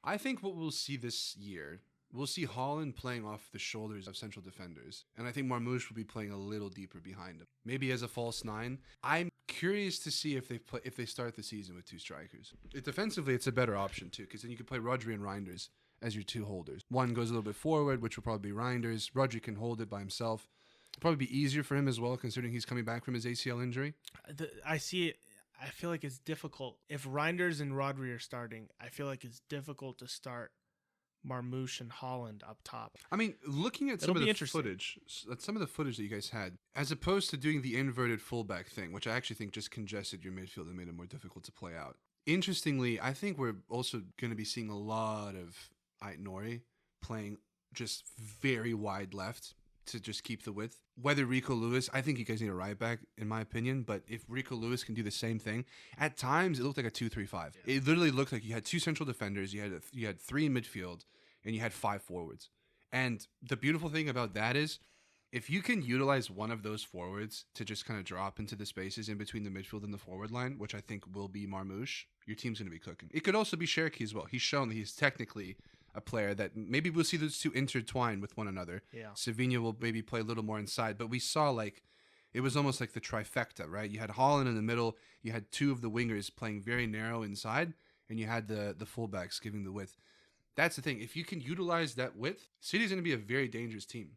I think what we'll see this year, we'll see Holland playing off the shoulders of central defenders. And I think Marmoush will be playing a little deeper behind him. Maybe as a false nine. I'm curious to see if they start the season with two strikers. Defensively, it's a better option too, because then you could play Rodri and Lijnders as your two holders. One goes a little bit forward, which will probably be Lijnders. Rodri can hold it by himself. It'll probably be easier for him as well, considering he's coming back from his ACL injury. I see it. I feel like it's difficult. If Lijnders and Rodri are starting, I feel like it's difficult to start Marmoush and Holland up top. I mean, looking at some of the footage that you guys had, as opposed to doing the inverted fullback thing, which I actually think just congested your midfield and made it more difficult to play out. Interestingly, I think we're also going to be seeing a lot of Ait Nouri playing just very wide left to just keep the width. Whether Rico Lewis, I think you guys need a right back, in my opinion, but if Rico Lewis can do the same thing, at times it looked like a 2-3-5. Yeah. It literally looked like you had two central defenders, you had three in midfield, and you had five forwards. And the beautiful thing about that is, if you can utilize one of those forwards to just kind of drop into the spaces in between the midfield and the forward line, which I think will be Marmoush, your team's going to be cooking. It could also be Cherki as well. He's shown that he's technically a player that maybe we'll see those two intertwine with one another. Yeah. Savinho will maybe play a little more inside, but we saw like it was almost like the trifecta, right? You had Holland in the middle, you had two of the wingers playing very narrow inside, and you had the fullbacks giving the width. That's the thing. If you can utilize that width, City's going to be a very dangerous team.